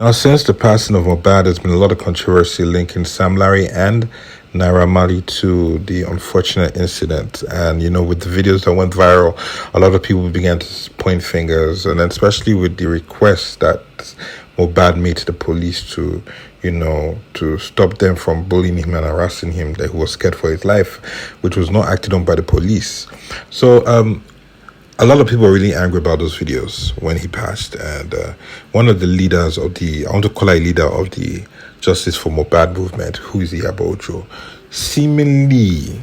Now, since the passing of Mohbad, there's been a lot of controversy linking Sam Larry and Naira Marley to the unfortunate incident. And, with the videos that went viral, a lot of people began to point fingers, and then especially with the request that Mohbad made to the police to stop them from bullying him and harassing him, that he was scared for his life, which was not acted on by the police. So, a lot of people are really angry about those videos when he passed, and one of the leaders of I want to call her a leader of the Justice for Mohbad movement, who is Iyabo, seemingly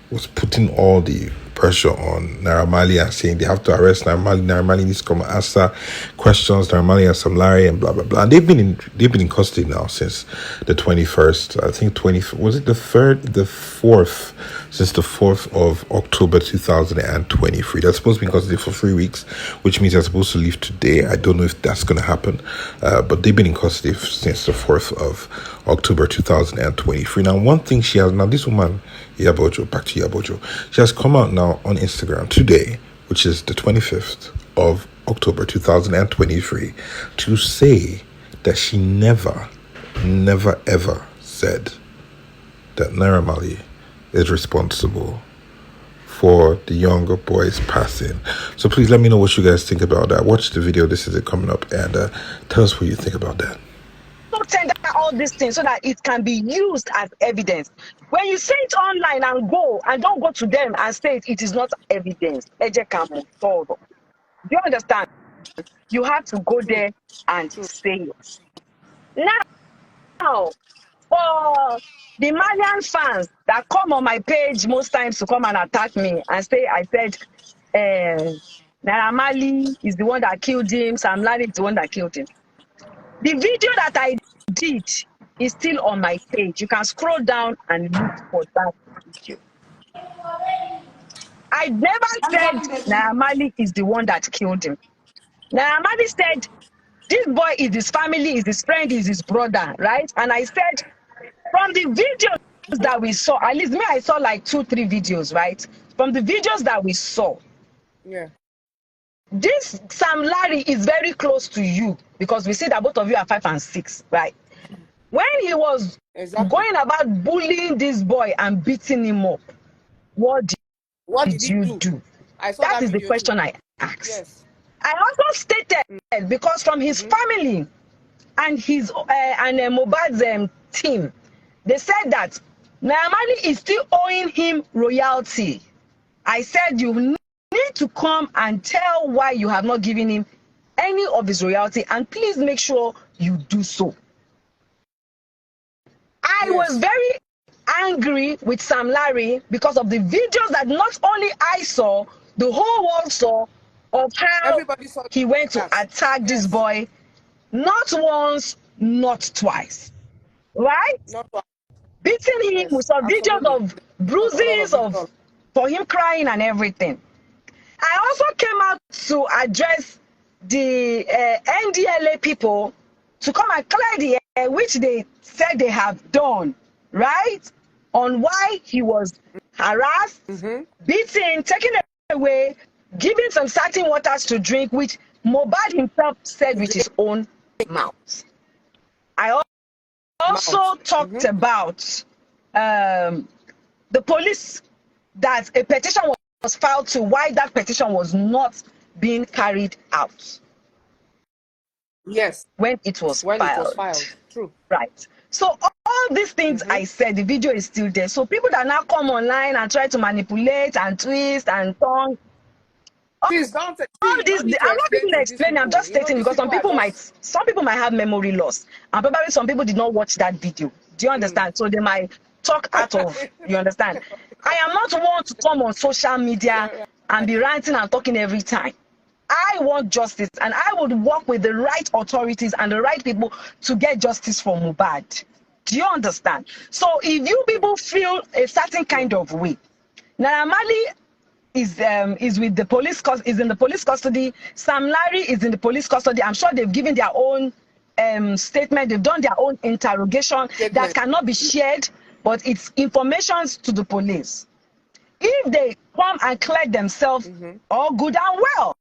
was putting all the pressure on Naira Marley and saying they have to arrest Naira Marley. Naira Marley needs to come and answer questions. Naira Marley and Sam Larry and blah blah blah. And they've been in custody now since the 21st. I think was it the 4th, since the 4th of October 2023. They're supposed to be in custody for 3 weeks, which means they're supposed to leave today. I don't know if that's going to happen, but they've been in custody since the 4th of October 2023. Now, one thing this woman, Iyabo, back to Iyabo, she has come out now on Instagram today, which is the 25th of October 2023, to say that she never ever said that Naira Marley is responsible for the younger boy's passing. So please let me know what you guys think about that. Watch the video. This is it coming up, and tell us what you think about that. Tender all these things so that it can be used as evidence. When you say it online and don't go to them and say it is not evidence. Do you understand? You have to go there and say it. Now, for the Malian fans that come on my page most times to come and attack me and say I said Naira Marley is the one that killed him, Sam Larry is the one that killed him. The video that I did is still on my page. You can scroll down and look for that video. I never said Naira Marley is the one that killed him. Naira Marley said this boy is his family, is his friend, is his brother, right? And I said from the videos that we saw, at least me, I saw like 2-3 videos, right? From the videos that we saw, this Sam Larry is very close to you because we see that both of you are 5 and 6, right? When he was going about bullying this boy and beating him up, what did you do? That is the question I asked. Yes. I also stated because from his family and his Mohbad's team, they said that Naira Marley is still owing him royalty. I said you need to come and tell why you have not given him any of his royalty, and please make sure you do so. I was very angry with Sam Larry because of the videos that not only I saw, the whole world saw, of how he went to attack this boy, not once, not twice, right? Beating him. We saw videos of bruises, for him crying and everything. I also came out to address the NDLA people to come and clear the air, which they said they have done, right? On why he was harassed, beaten, taken away, given some certain waters to drink, which Mohbad himself said with his own mouth. I also talked about the police, that a petition was filed to why that petition was not being carried out. Yes. When it was filed. True. Right. So all these things I said, the video is still there. So people that now come online and try to manipulate and twist and turn. Please don't. All this, I'm not even explaining. I'm just stating because some people might have memory loss, and probably some people did not watch that video. Do you understand? So they might talk out of. You understand? I am not one to come on social media and be ranting and talking every time. I want justice, and I would work with the right authorities and the right people to get justice for Mohbad. Do you understand? So if you people feel a certain kind of way, Naira Marley is with the police, is in the police custody. Sam Larry is in the police custody. I'm sure they've given their own statement. They've done their own interrogation that cannot be shared, but it's information to the police. If they come and clear themselves, all good and well.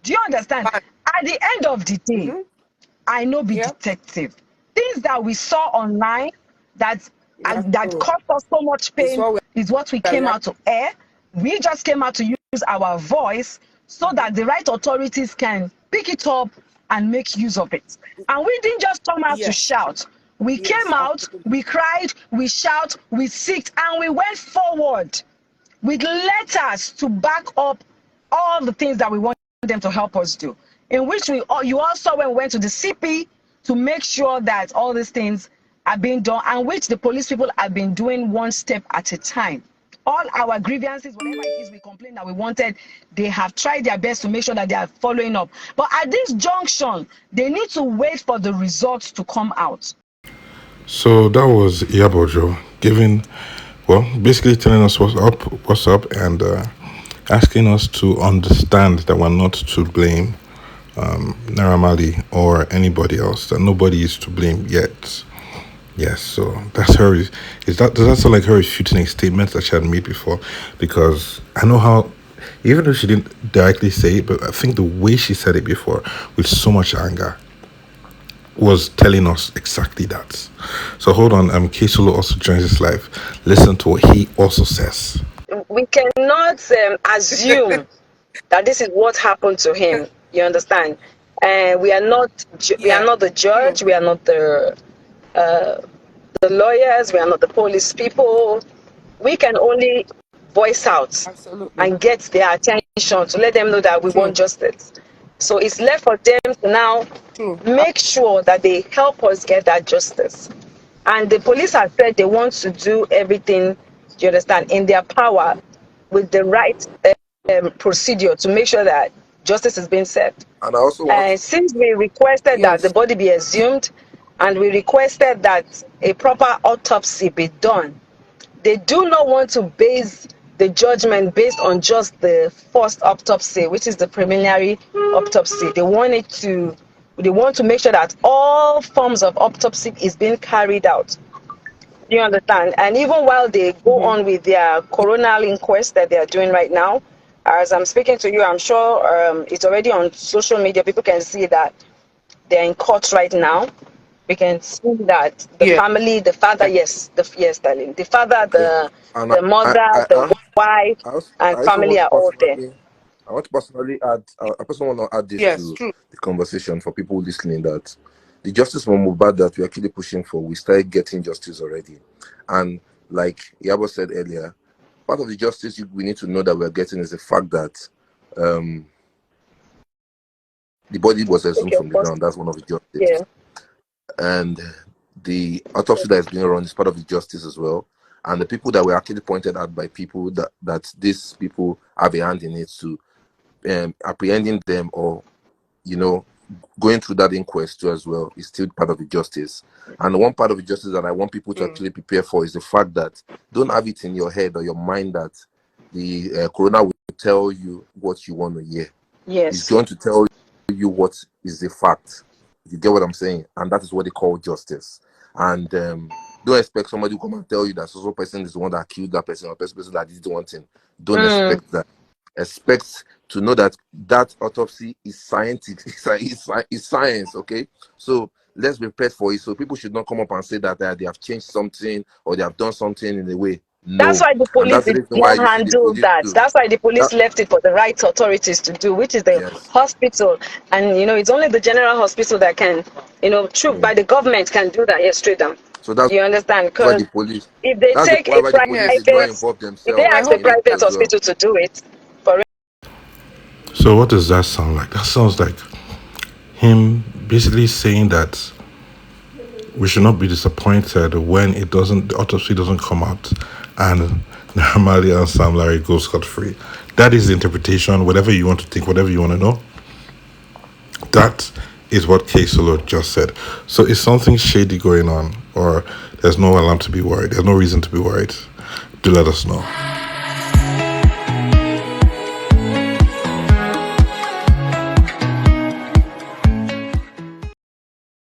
Do you understand? At the end of the day, I know be Yep. detective. Things that we saw online that Not that true. caused us so much It's pain what we is what we are came reacting. out to air. We just came out to use our voice so that the right authorities can pick it up and make use of it. And we didn't just come out to Yes. shout. We Yes. came out, Absolutely. we cried, we shout, we seeked, and we went forward with letters to back up all the things that we want them to help us do. In which you also went to the CP to make sure that all these things are being done, and which the police people have been doing one step at a time. All our grievances, whatever it is we complain that we wanted, they have tried their best to make sure that they are following up. But at this junction, they need to wait for the results to come out. So that was Iyabo giving, well, basically telling us what's up, and asking us to understand that we're not to blame Naira Marley or anybody else. That nobody is to blame yet. Yes, so that's her. Does that sound like her refuting a statement that she had made before? Because I know how, even though she didn't directly say it, but I think the way she said it before, with so much anger, was telling us exactly that. So hold on, Kesolo also joins us live. Listen to what he also says. We cannot assume that this is what happened to him. You understand? We are not Yeah. the judge. True. We are not the lawyers. We are not the police people. We can only voice out Absolutely. and get their attention to let them know that we True. want justice. So it's left for them to now True. make sure that they help us get that justice. And the police have said they want to do everything, you understand, in their power with the right procedure to make sure that justice is being served. And I also want Since we requested that the Yes. body be exhumed and we requested that a proper autopsy be done, they do not want to base the judgment based on just the first autopsy, which is the preliminary autopsy. They want to make sure that all forms of autopsy is being carried out. You understand? And even while they go Mm-hmm. on with their coronal inquest that they are doing right now, as I'm speaking to you, I'm sure it's already on social media. People can see that they're in court right now. We can see that the Yeah. family, the father, yes, darling, the father, okay, and the mother, the wife, and I also family want to are all there. personally, I want to personally add, I personally want to add this Yes. to True. the conversation for people listening, that the justice for Mohbad that we're actually pushing for, we started getting justice already. And like Iyabo said earlier, part of the justice we need to know that we're getting is the fact that the body was exhumed Okay, from of the course. ground. That's one of the justice. Yeah. And the autopsy that is being run is part of the justice as well. And the people that were actually pointed out by people that these people have a hand in it, to apprehending them, or going through that inquest too as well, is still part of the justice. And one part of the justice that I want people to actually prepare for is the fact that don't have it in your head or your mind that the coroner will tell you what you want to hear. He's Yes. going to tell you what is the fact. You get what I'm saying? And that is what they call justice. And don't expect somebody to come and tell you that so person is the one that killed that person, or person that did one thing. Don't expect that. Expect to know that that autopsy is scientific. It's science, okay? So let's be prepared for it. So people should not come up and say that they have changed something or they have done something in a way. That's No. why the And police that's the did reason why not you see the handle police that. do That's why the police that. left it for the right authorities to do, which is the Yes. hospital. And it's only the general hospital that can, by the government can do that. Yes, straight down. So that's You understand? why Because the police if they that's the take a why the police Yes. did not But private, involve if they I themselves ask a hope in it private as well. hospital to do it, for So what does that sound like? That sounds like him basically saying that we should not be disappointed when the autopsy doesn't come out and Naira Marley and Sam Larry go scot-free. That is the interpretation, whatever you want to think, whatever you want to know. That is what Kesolo just said. So is something shady going on, or there's no alarm to be worried? There's no reason to be worried. Do let us know.